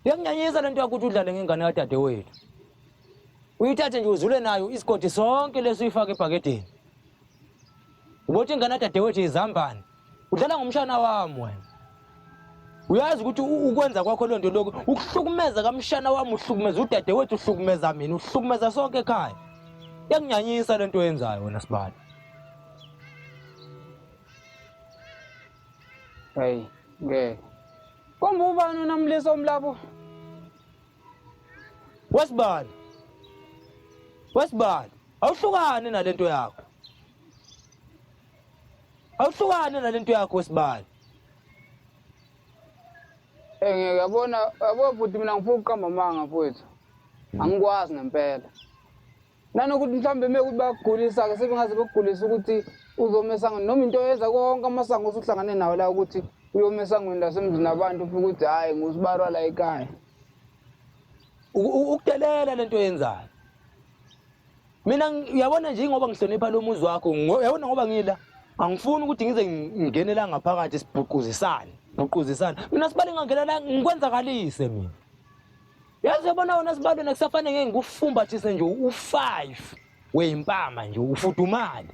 Yakunyanyisa lento yakuthi udlale ngengane kadadewethu. Uyithathe nje uzule nayo isigodi sonke lesuyifaka ebhakedeni. Ubothi ingane kadadewethu izambane. Udlala ngomshana wami wena. Uyazi ukuthi ukwenza kwakho lonto lokho ukuhlukumeza kamshana wami uhlukumeza udadewethu uhlukumeza mina uhlukumeza sonke ekhaya. Yakunyanyisa lento oyenzayo wena Sibali. Hey, ngeke. Komba ubani unamlisa omlabo? Wesibali. Awuhlukane nalento yakho. Awuhlukane nalento yakho Wesibali. Ngeke yabona futhi mina ngifuna ukuqamba amanga mfowethu. Angikwazi ngempela. Nanokuthi mhlambe mekuthi bayakugulisa ke sebengaze bekugulisa ukuthi uzomesanga noma into yenza konke amasango usuhlangane nawo la ukuthi uyomesangweni lasemzini abantu ufika ukuthi hayi ngusibarwa la ekhaya. Ukudelela lento oyenzayo. Mina uyabona nje ngoba ngihlonipha lo muzi wakho uyabona ngoba ngila angifuni ukuthi ngize ngingene la ngaphakathi sibhuquzisane. Mina Sibali ngangena la ngikwenzakalise mina. Yazi yabona wona Sibali nakusafane ngeke ngikufumbathise nje u5 weimpama nje ufudumali.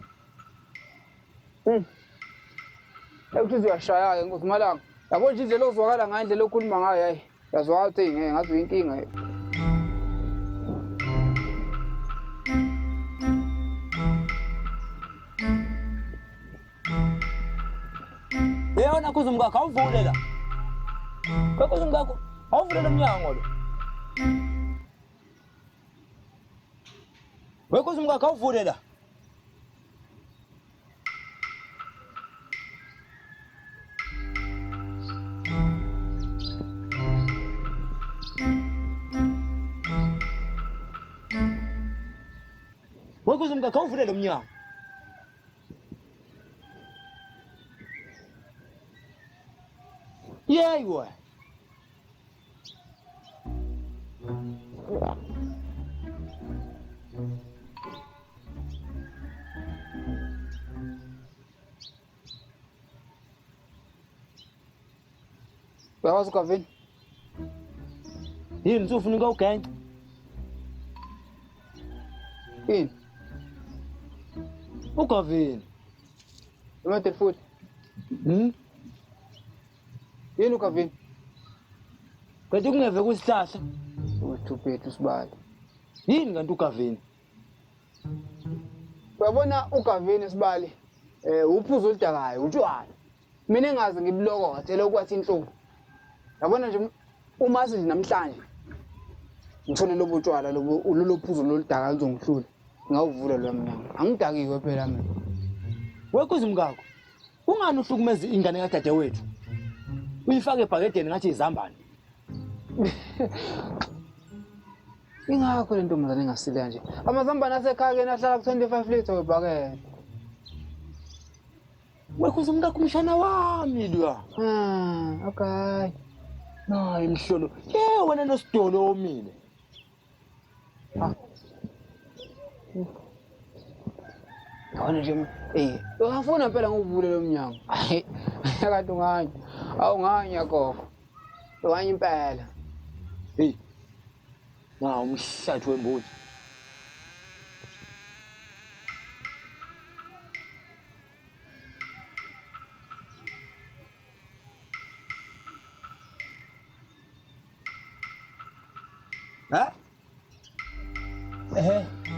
Ekuthi uyashaya ke Nkosi Malanga. Yabo nje indlela ozwakala ngayo indlela okhuluma ngayo hayi. Yazwakala ukuthi ngeke ngathi uyinkinga. Yena kuzumkakho awuvule la. Kuzumkakho awuvule lomnyango lo. Kuzumkakho awuvule la. Kuzumkakho awuvule lomnyango. Yeyiwe. Uyawazi Gavin? Yini ufuna ukugenge? Yini? UGavin. Umathe futhi. Yini uGavin? Kanti kungeve kusihlahla. Uthuphethu Sibali. Yini kanti uGavin? Uyabona uGavin Sibali uphuzo oludakayo utshwala. Mina engazi ngibulokothe lokwathi inhlungu. Yabona nje uma sithi namhlanje ngithole lobo utshwala lobo phuzo loludaka lizongihlula. Ngawuvula lo mnyango. Angidakiwe phela mina. Kuzumkakho. Ungani uhlukumeza ingane kadadewethu? Uyifake ebhakedeni ngathi izambane. Ingakho le ntombazane engasile kanje. Amazambane asekhaya ke nahlala ku25 liters webhakede. Kuzumkakho umshana wami lo. Okay. Nayi imhlolo. Wena nosidolo omile. Yabona nje uyafuna phela ngokuvule lo mnyango. Hayi, akade unganya. Awunganya gogo. Unganya impela. Umhlathi wembuzi.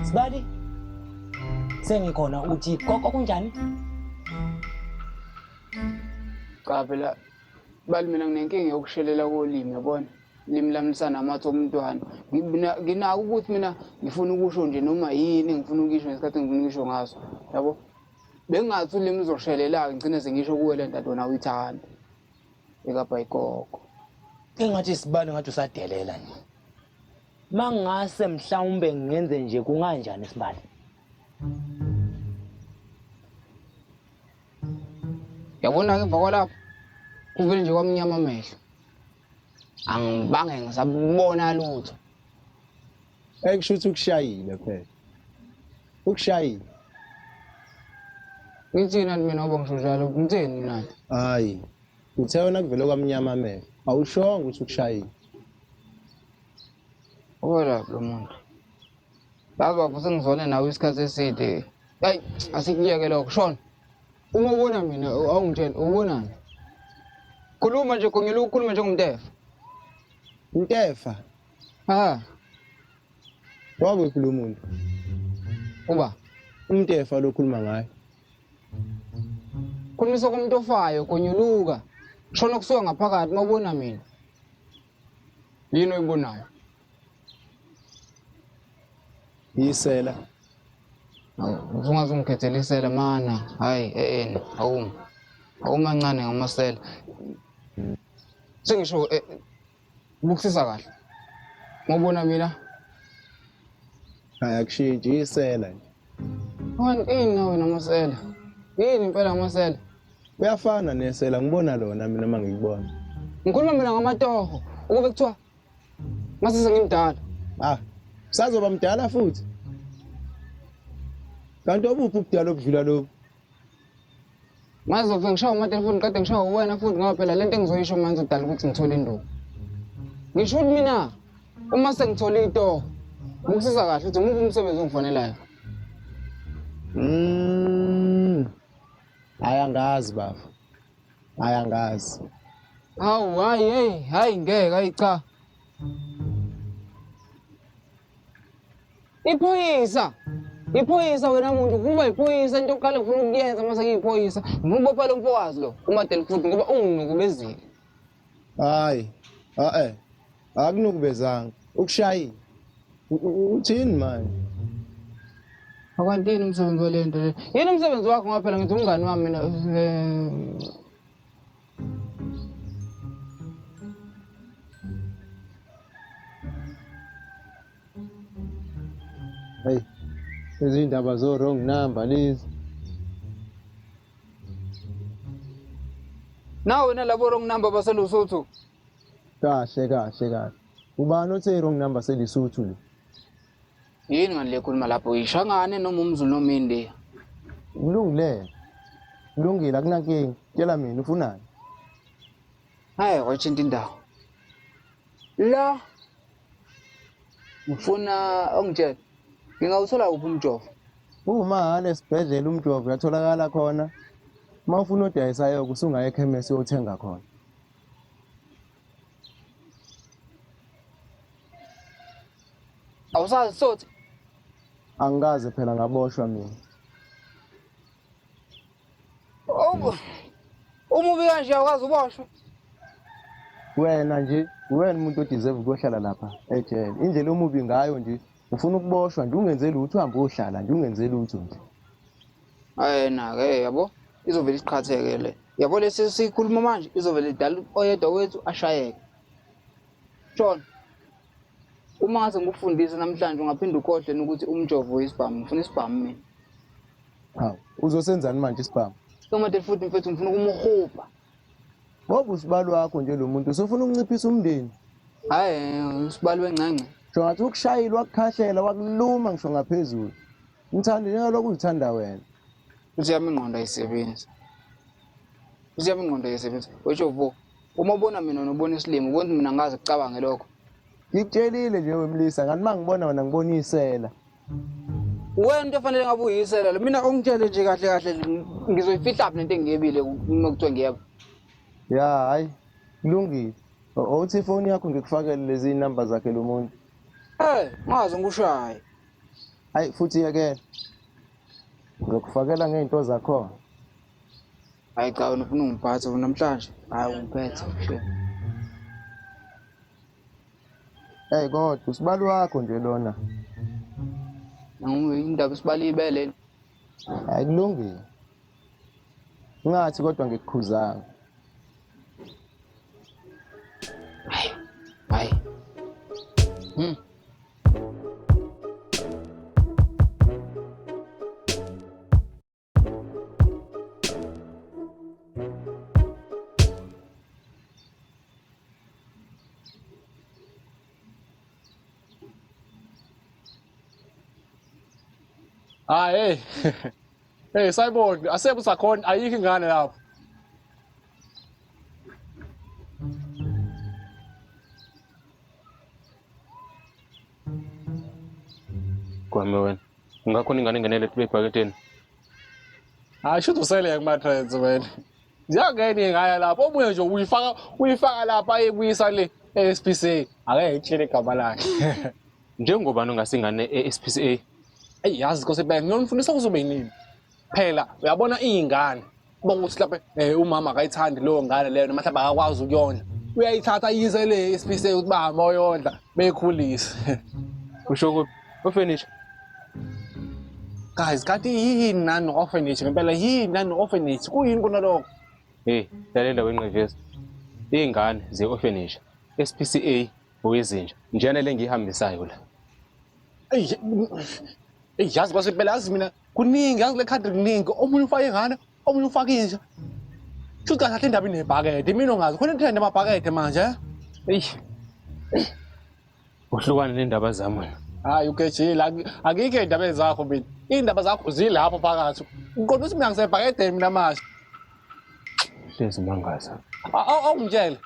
Sibali. Sengikhona uthi koko kunjani? Cha phela bali mina nginenkinga yokushelela kolimi yabona. Limi lami lisanamatha omntwana. Nginako ukuthi mina ngifuna ukusho nje noma yini ngifuna ukisho ngesikhathi ngifuna ukisho ngaso. Yabo? Bengathi ulimi lizoshelela ngicine sengisho kuwe le nto wena uyithanda. Ekapha ikoko. Engathi Sibali ngathi usadelela nje. Mangase mhlawumbe ngenze nje kunganjani Sibali? Yabona ke emva kwalapho kuvele nje kwamnyama amehlo. Angibange ngisabona lutho. Kusho ukuthi ukushayile phela. Ukushayile. Ngithina mina ngoba ngisho njalo ngitheni mina? Hayi. Uthe wena kuvele kwamnyama amehlo. Awushongo ukuthi ukushayile. Ukwelaphi lo muntu? Yazi bafo sengizone nawe isikhathi eside. Hayi, asikuyeke lokho, Shona. Uma ubona mina awungitshela, ubonani? Khuluma nje Gonyela ukhulume njengomtefa. Ntefa, Ha, wakuphi lo muntu? uba. Umtefa lo khuluma ngayo. Khulumisa komuntu ofayo, Gonyuluka. Shona kusuka ngaphakathi mawubona mina. Yini oyibonayo? Yisela. Usungaze ungikhethele isela mana. Hayi, awumancane ngamasela. Sengisho bukusisa kahle. Mawubona mina. Hayi akushintshi yisela nje. Ini nawe namasela? Yini impela ngamasela? Uyafana nesela ngibona lona mina mangikubona. Ngikhuluma mina ngamatoho. Ukube kuthiwa mase sengimdala. Sazoba mdala futhi. Kanti obuphi ubudala obudlula lobu? Maze ngishaya amatelefoni kade ngishaya wena futhi ngoba phela lento engizoyisho manje udala ukuthi ngithole induku. Ngisho ukuthi mina uma sengithole itoho ngikusiza kahle ukuthi umuphi umsebenzi ongifanelayo. Ayangazi baba. Ayangazi. Hawu hayi ngeke ayicha. Iphoyisa wena muntu kuba iphoyisa into oqala ufuna ukuyenza mase ngiyiphoyisa. Ngibopha lo mfokazi lo umadele futhi ngoba unginukubezile. Hayi. Akunukubezanga. Ukushayile. Uthini manje? Akwantini umsebenzi walento le. Yini umsebenzi wakho ngoba phela ngithi umngani wami mina Hey. Izindaba zo wrong number lezi. nawe wena labo wrong number baselusuthu. Kahle. Ubani othe wrong number selisuthu lo? Yini ngale khuluma lapho ishangane noma umZulu noma India. Kulungile akunankingi. Tshela mina ufunani? Hayi kwathinta indawo. La ngifuna ongitshela ngingawuthola uphi umjovo? Uma nesibhedlela umjovo uyatholakala khona. Uma ufuna udayisayo kusungaya ekhemesi uyothenga khona. Awusazi sothi Angikaze phela ngaboshwa mina. Umubi kanje awukazi uboshwe. Wena umuntu odeserve ukuhlala lapha ejele. Indlela omubi ngayo nje ufuna ukuboshwa nje ungenzeli ukuthi uhambe uhlala nje ungenzeli ukuthi nje. Na-ke yabo izovela isiqhatheke le. Yabo lesi sikhuluma manje izovela idala oyedwa wethu ashayeke. Shona. Uma ngase ngikufundise namhlanje ungaphinda ukhohle ukuthi umjovo uyisibhamu, ngifuna isibhamu mina. Hawu, uzosenzani manje isibhamu? Tomate futhi mfethu ngifuna ukumuhupa. Ngoba usibalo wakho nje lo muntu usufuna ukunciphisa umndeni. Hayi, usibalo wencance. Ngisho ngathi ukushayila wakukhahlela wakuluma ngisho ngaphezulu. Ngithanda njengalokho uzithanda wena. Uthi yami ingqondo ayisebenzi. Wesho vo. Uma ubona mina nobona isilimo, ubona mina ngaze kucabange lokho. Ngikutshelile nje wemlisa ngathi mangibona wena ngibona isela. Wena into efanele ngabe uyisela. Mina ongitshele nje kahle ngizoyifihla aphi lento engiyebile uma kuthiwa ngiyeba. Ya hayi kulungile. Uthi ifoni yakho ngikufakele lezi number zakhe lo muntu. Ngaze ngikushaye. Hayi futhi yeke. Ngikufakela ngezinto zakho. Hayi cha wena ufuna ungiphathe namhlanje. Hayi ungiphethe nje. Hey kodwa usibalo wakho nje lona. Indaba isibali ibele. Hayi kulungile. Ngathi kodwa ngikukhuzanga. Hayi. Hey. Hey Simon, asekho usakhona ayikho ingane lapho. Kwame wena. Ungakhona ingane ingenele tube ebhaketeni. Hayi shothi usele kuma-trends wena. Njengeni ngaya lapho omunye nje uyifaka lapha ebuyisa le SPCA. Ake ngitshele igama lakhe. Njengoba nongasingane eSPCA. Ey yazi Nkosi Bheka ngiyonifundisa kuzobe yini. Phela uyabona izingane bonguthi lapha umama akayithandi leyo ngane leyo noma mhlawumbe akakwazi ukuyondla. Uyayithatha yize le SPCA ukuthi bahamba oyondla bekhulise. Usho kuphi? Ofenisha. Guys, kanti yini nani orphanage ngempela yini nani orphanage kuyini kona lokho? Hey, lalela wenqevezi. Izingane ze-orphanage, SPCA owezinja. Njena le ngiyihambisayo la. Yazi Nkosi phela yazi mina kuningi yazi le country kuningi omunye ufaka ingane, omunye ufaka inja. Shuthi kahle indaba inebhakede mina ongazi khona ithenda amabhakede manje. Uhlukane nendaba zami wena. Hayi ukejile akike indaba zakho mina. Indaba zakho zilapho phakathi. Uqonda ukuthi mina ngisebhakedeni mina manje. Hlezi mangaza. Awungitshela.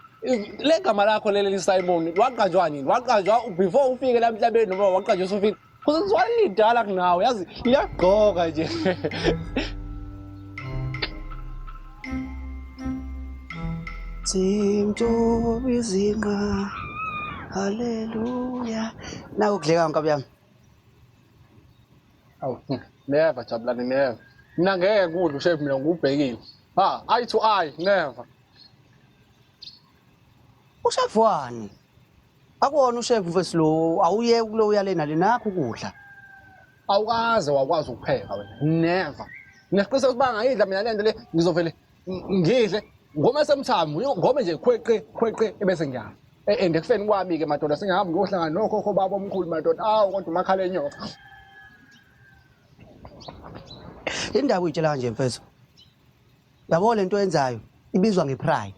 Le gama lakho leli Simon waqanjwa nini? Waqanjwa before ufike la emhlabeni noma waqanjwa usufika? Kuze ngizwalidala kunawe yazi liyagqoka nje. Simto bizinga. Hallelujah. Naku kudleka nkabi yami. Awu, never Jabulani never. Mina ngeke kudla chef mina ngubhekile. Ha, eye to eye, never. Ushef wani? Akuwona ushef mfethu lo awuye kulo uyalena lenakho ukudla. Awukaze wakwazi ukupheka wena. Never. Ngiyaqiniseka ukuthi bangayidla mina lento le ngizovele ngidle ngoma semthamo, ngome nje khweqe ebese ngiyama. And ekufeni kwami ke madoda singahamba ngohlangana nokhokho babo omkhulu madoda. Awu kodwa umakhala enyoka. Indaba uyitshela kanje mfethu. Yabo lento yenzayo ibizwa ngepride.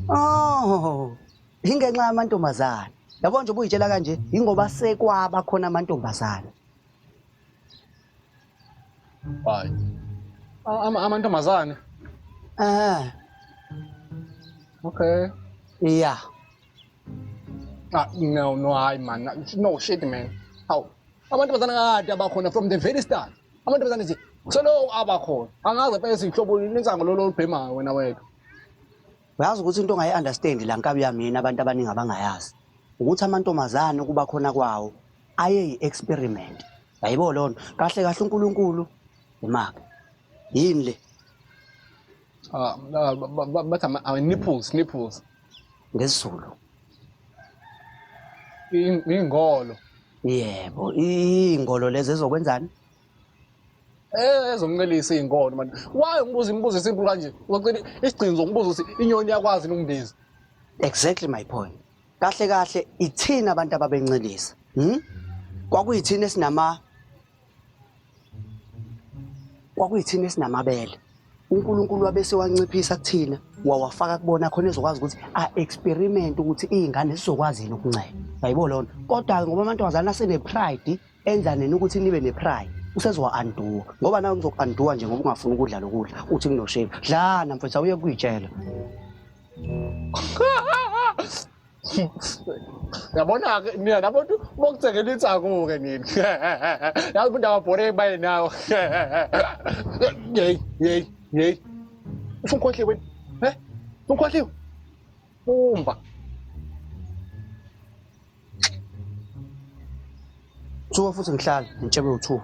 Oh, ingenxa yamantombazana. Yabo nje ubuyitshela kanje ingoba sekwaba khona amantombazana. Hayi. Amantombazana. Okay. Yeah. No, hayi man. No shit man. How? Amantombazana kade abakhona from the very start. Amantombazana nje solo abakhona. Angaze phela sihlobo lensango lo lobhemayo wena wethu. Uyazi ukuthi into ongayi-understand la nkabi yami yini abantu abaningi abangayazi. Ukuthi amantombazane kuba khona kwawo aye yi-experiment. Yayibo lona kahle kahle uNkulunkulu imaka. Yini le? Bathi nipples. NgesiZulu. Ingolo. Yebo, ingolo lezi ezokwenzani? Ezomncelisa ingolo manje. Why ngibuza imibuzo esimple kanje? Uzacela isigcinzo ngibuza ukuthi inyoni yakwazi ukungibiza. Exactly my point. Kahle kahle ithina abantu ababencelisa. Kwakuyithina esinamabele. uNkulunkulu wabese wanciphisa kuthina wawafaka kubona khona ezokwazi ukuthi experiment ukuthi izingane sizokwazi yini ukuncela. Yayibo lona. Kodwa ngoba amantombazana asene pride enza nini ukuthi nibe nepride. Usezwa anduwa ngoba nawe ngizokanduwa nje ngoba ungafuni ukudla lokudla uthi nginoshebe. Dlana mfethu awuye kuyitshela. Yabona ke mina nabantu bokuthengela insako ke nini. Yazi umuntu ababhore baye nawo. Yey. Ufukhohle wena. Ufukhohle. Umba. Suka futhi ngihlala ngitshebe u2.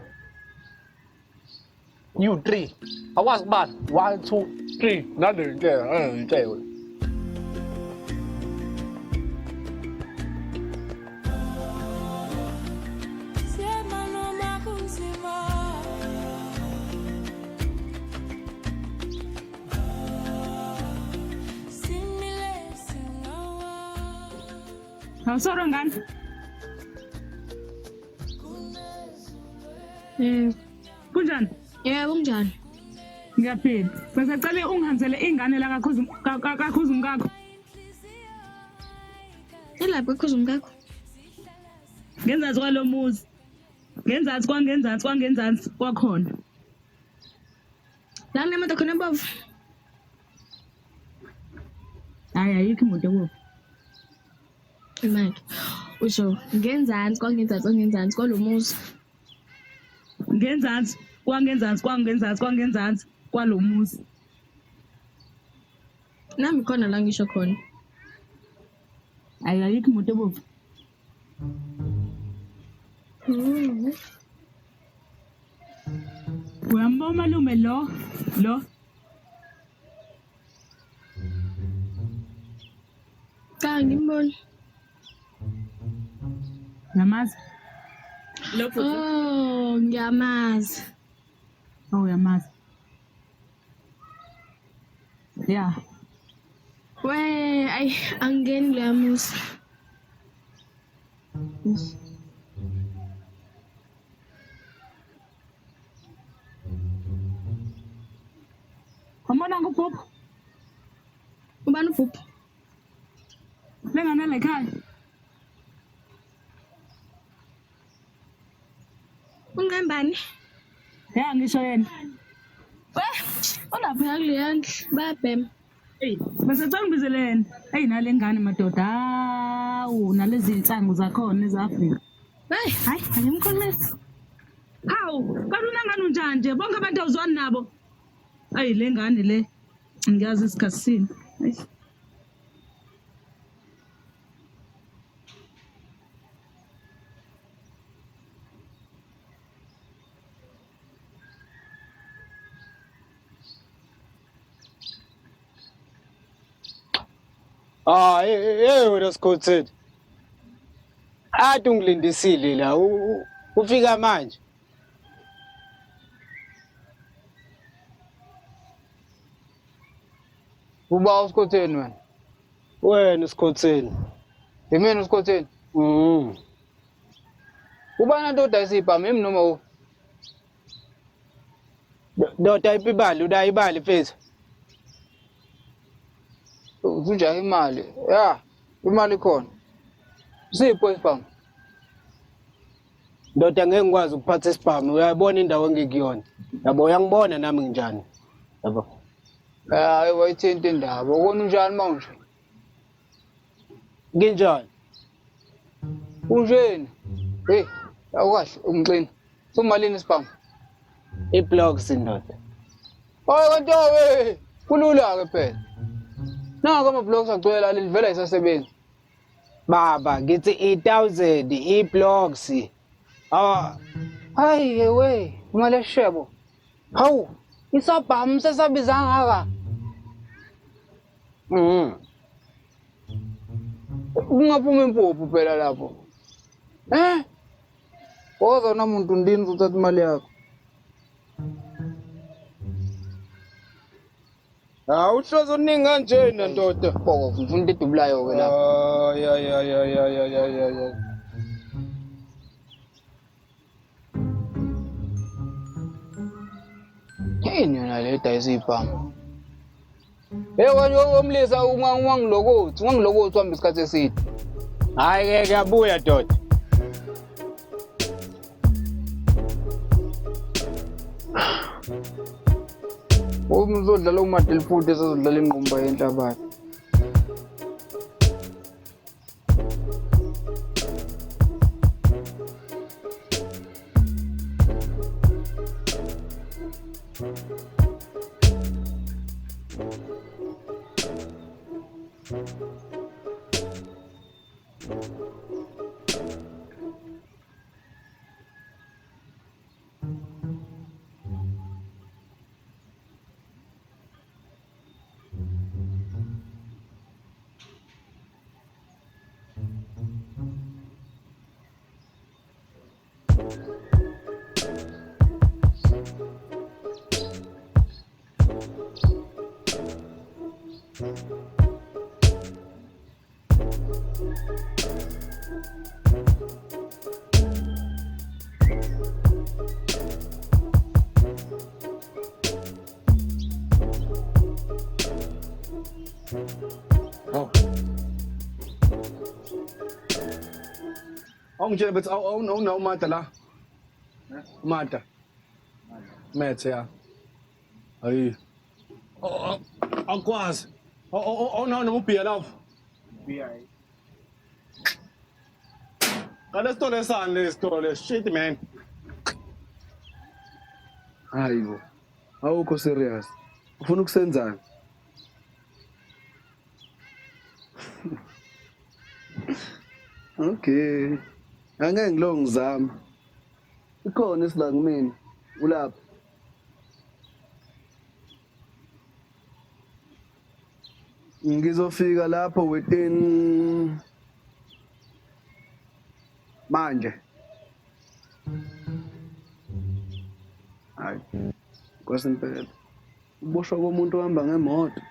You 3. Awazi kubala 1 2 3 nale ngeke. Awusoro ngani? Kunjani? Yebo kunjani? Ngiyaphila. Besacela ungihambisele ingane la kaKhuzu mkakho. Elapha eKhuzu mkakho. Ngenzansi kwalomuzi. Ngenzansi kwakhona. La nemoto khona embovu. Hayi ayikho imoto kubo. Imali. usho ngenzansi kwalo muzi. Ngenzansi kwalo muzi. Nami khona la ngisho khona. Ayikho imoto ebomvu. Uyambona malume lo. Cha ngimboni. Yamazi. Lo Oh, ngiyamazi. Oh, yamazi. Yeah. We, ay angeni lo muzi. Khona ngubhubhu. Ubani ubhubhu? Lengane la ekhaya. Ungembani? Ya ngisho yena. Ulapha kuleyandla bayabhema. Hey, bese ngibizele hey nalengane madoda. Awu nalezi insangu zakhona ezaFrika. Hayi angimkhonisa. Hawu, kaluna ngani unjani nje bonke abantu awuzwani nabo. Ayi lengane le ngiyazi isikhatsini. Wena Sikhotheni. Athi ungilindisile la ufika manje. Uba uSikhotheni wena. Wena Sikhotheni. Yimina uSikhotheni. Ubani ndoda isipha mimi noma u? Ndoda ipibali udayibali mfethu. Ujaha imali. Ya, imali khona. Sipho isiphamu. Ndoda ngeke ngikwazi ukuphatha isibhamu uyayibona indawo engikuyona. Yabo uyangibona nami nginjani. Yabo. Hayi wayithinta indaba. Ukona unjani manje? Nginjani? Unjeni? Hey, awukahle umxini. Somalini isiphamu? Iblogs indoda. Hayi kanti we, kulula ke phela. Naka ama-blogs agcwele livela isasebenzi. Baba ngithi 8000 iblogs. Hayi we, imali eshebo. Hawu, isabhamu sesabiza ngaka. Kungaphuma impuphu phela lapho. Woza namuntu ndini uzothatha imali yakho. Ushoza uningi kanjena ndoda. Boko ngifuna into edubulayo ke lapho. Ya. Yini yona le dayisa ibhamu? Wena womlisa ungangilokothi uhamba isikhathi eside. Hayi ke kuyabuya doda. Uzodlala uMadeli futhi esizodlala ingqumba yenhlabathi. Awungitshela bethi awunawo uMata la. Mata. Methe ya. Hayi. Akwazi. Awunawo noma ubhiya lapho. Ubhiya. Ngale sitole sani lesitole shit man. Hayibo. Awukho serious. Ufuna ukusenzani? Okay. Angeke ngilo ngizama. Ikhona isila kumina. Ulapha. Ngizofika lapho within manje. Hayi. Kwasempela. Uboshwa komuntu ohamba ngemoto.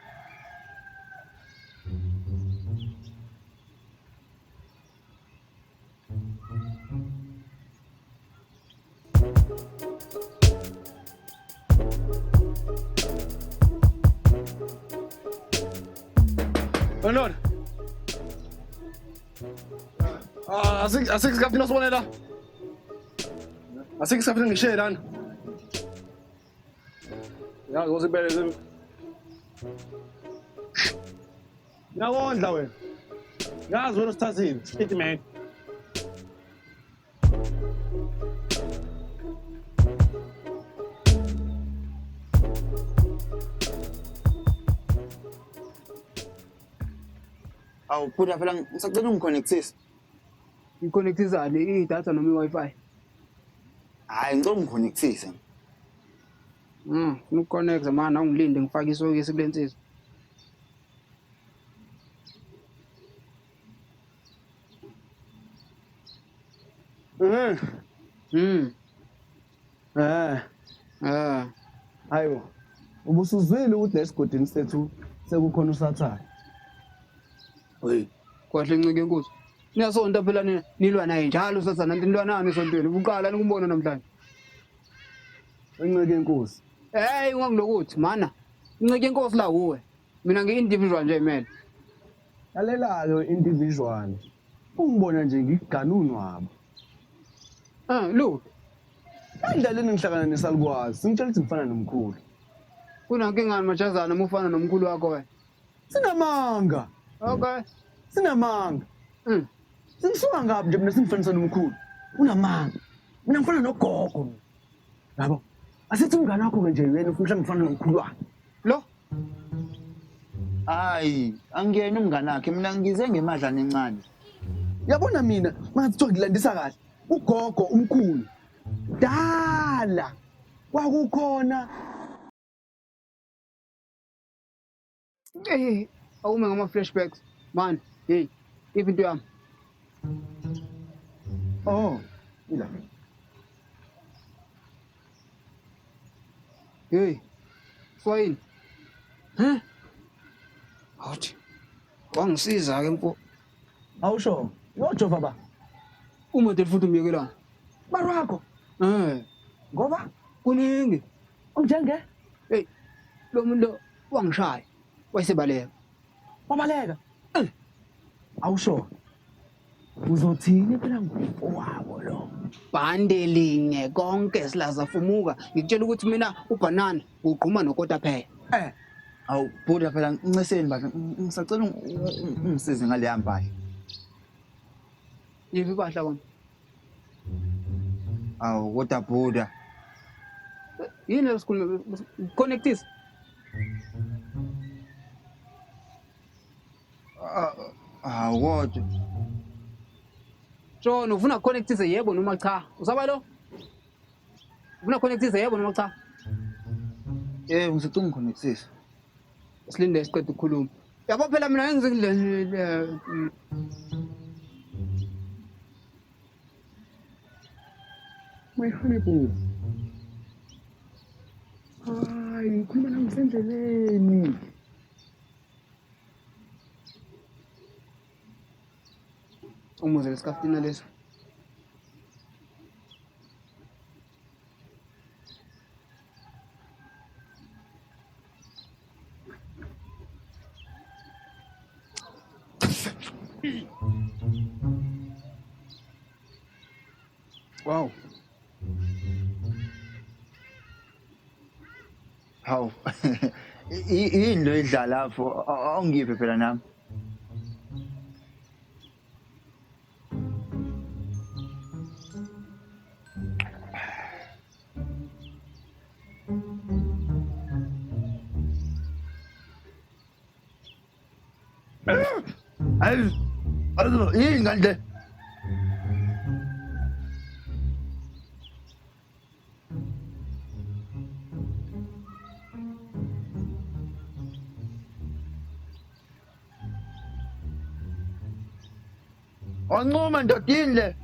Lord. Asik kapten Osman eda. Asik kapten ngishe lana. Ya ngozibele. Ngiyawondla wena. Yazi wena usithathile. Shit man. Awu phela phela ngisacela ungiconnectise. Ngiconnectizane idatha noma iWi-Fi. Hayi ngicela ungiconnectise. Funa ukuconnecta manje awungilinde ngifake isokisi kule nsizwa. Hayibo. Ubusuzwile ukuthi lesigodini sethu sekukhona usathana. Hey, kwahle ncike inkosi. Niyasonta phela nilwa naye njalo usathana nilwa nani esontweni. Uqala nikumbona namhlanje. Enceke inkosi. Hey, ungangilokuthi mana. Ncike inkosi la kuwe. Mina ngi-individual nje imele. Lalela-ke individual. Ungibona nje ngiganunu wabo. Lo. Endlaleni ngihlanganisa likwazi. Singitshela ukuthi ngifana nomkhulu. Kunankinga ngani machazana uma ufana nomkhulu wakho wena? Sinamanga. Okay. Sinamanga. Singisuka ngaphi nje mina singifanisa nomkhulu. Unamanga. Mina ngifana nogogo. Yabo. Asithi umngane wakho nje wena ufuna ngifana nomkhulu wakhe. Lo. Hayi, angiyena umngane wakhe mina ngize ngemadlana encane. Yabona mina mangathiwa ngilandisa kahle. Ugogo umkhulu. Dala. Kwakukhona. Hey, awume ngama flashbacks. Man, hey, into yami. Oh, ila. Hey. Swahili. Hathi. Wangisiza ke mpo. Awusho. Yojova ba. Uma futhi umiyekelana. Barwakho. Ngoba Kuningi. unjenge Hey. Lo muntu wangishaya. Wayesebaleka. wabaleka. Awusho. Uzothini phela ngowabo lo. Bhande linye konke silaza fumuka. Ngikutshela ukuthi mina ubanana uqhuma nokota phela. Awu Buda phela nginceseni bahle ngisacela ungisize ngale yampahla. Yiphi ibahla kwami? Awu kodwa Buda. Yini lesikhuluma connectise? Kodwa. John ufuna connectise yebo noma cha? Usaba lo? Ufuna connectise yebo noma cha? Ngisacela ungiconnectise. Silinde siqede ukukhuluma. Yabo phela mina ngizingile Mayihole bo. Hayi, khuluma nami sendleleni. umuze lesikaftina leso. Wow. Hawu. Yini lo idlala lapho? Awungiphe phela nami. Hayi. Azo, ingane le. Anqoma ndodini le.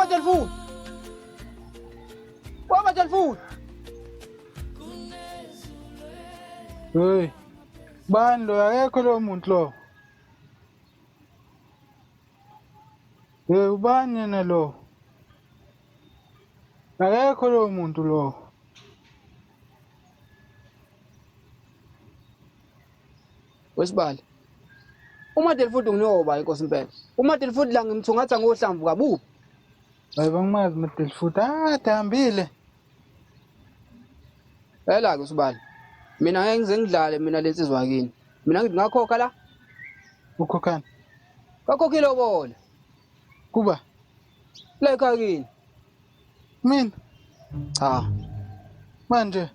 Telefoni. Baba telefoni. Hey. Bani lo akekho lo muntu lo. Hey, ubani yena lo? Akekho lo muntu lo. Wesibali. Uma telefoni nginoba inkosi impela. Uma telefoni la ngimthungatha ngohlamvu kabubi. Hayi bangimazi uMadelfuthi. Dambile. Yela ke usibali. Mina ngeke ngize ngidlale mina lensizwa kini. Mina ngithi ngakhokha la. Ukhokhana. Kakhokhile obole. Kuba La ekhaya kini. Mina Cha. manje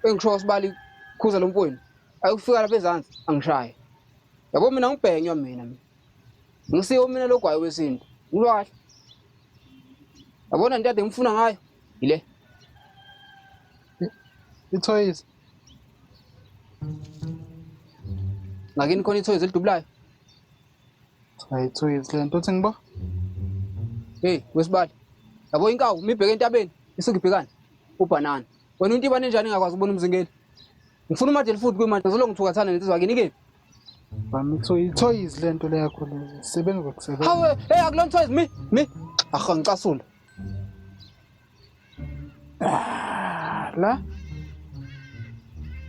Engisho usibali khuza lo mfowenu. Ayukufika lapha ezantsi angishaye. Yabo mina ngibhenywa mina. Ngisiyo mina logwayi wesintu. Ngilwahla. Yabona into ade ngifuna ngayo. Ile. ithoyizi. Ngakini khona ithoyizi elidubulayo. Hayi ithoyizi lento uthi ngibo. Hey, wesibali. Yabo inkawu mibheke entabeni isingibhekani. Ubanana. Wena into ibane njani ngakwazi ukubona umzingeli? Ngifuna uMadelfuthi kwimanje zolongithukathana nensizwa kini ke. Bami ithoyizi lento le yakho le. Sebenza ukusebenza. Hawe, hey akulona ithoyizi mi. Akha ngicasula. La.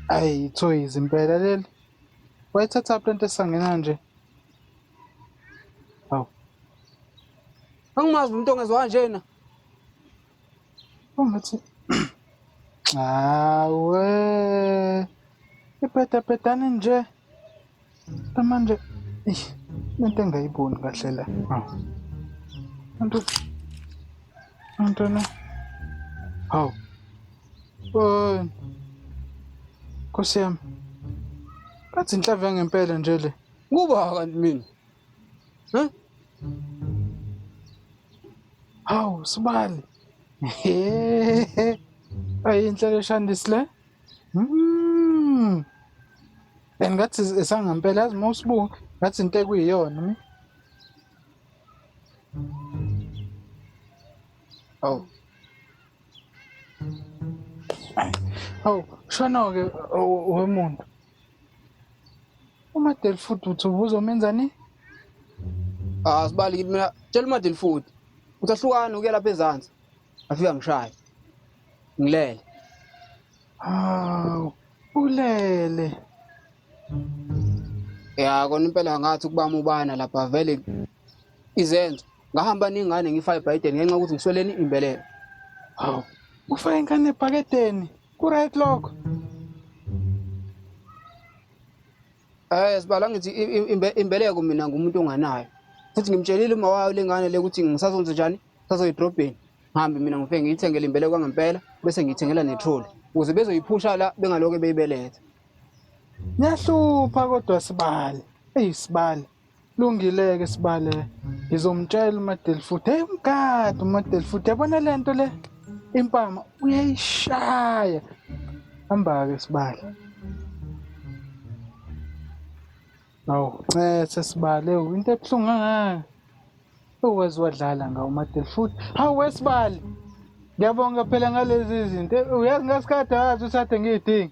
Ay ithoyizi impela leli. Wayithatha lento esangena nje. Hawu. Angimazi umuntu ongezwa njena. Ungathi awe iphetaphetane nje manje into engayiboni kahle la Antona hawu Nkosi yami kathi inhlamvu yangempela nje le Kuba kanti mina. Hawu Sibali Ay inhlelo eshandisi le ngathi esangempela yazi mawusibuka ngathi into ekuyiyona mi Hawu shona-ke wemuntu uMadelfuthi uthi ubuzomenzani Sibali mina tshela uMadelfuthi. Uthahlukana ukuya lapha ezantsi. Afika ngishaya. Ngilele. Hawu ulele Ya kona impela ngathi kubama ubana lapha vele izenzo. Ngahamba ningane ngifa eBhayideni ngenxa ukuthi ngisweleni imbeleko. Hawu ufake ingane ebhakedeni ku-right lokho Sibala ngithi imbeleko mina ngumuntu onganayo. Futhi ngimtshelile uma wayo lengane le ukuthi ngisazonze njani sazoyidrobheni. Ngihambe mina ngifike ngiyithengele imbeleko kwangempela bese ngiyithengela netroli ukuze bezoyiphusha la bengaloke beyibelethe. Niyahlupha kodwa Sibali. Sibali. Lungileke Sibali. Ngizomtshela uMadelfuthi. Hey umgadi uMadelfuthi. Yabona lento le impama uyayishaya. Hamba ke Sibali. Hawu, Sibali into ebuhlungu ngaka. Ukwazi wadlala ngawo uMadelfuthi. Hawu weSibali. Ngiyabonga phela ngalezi izinto. Uyazi ngasikade wazi usade ngiyidinga.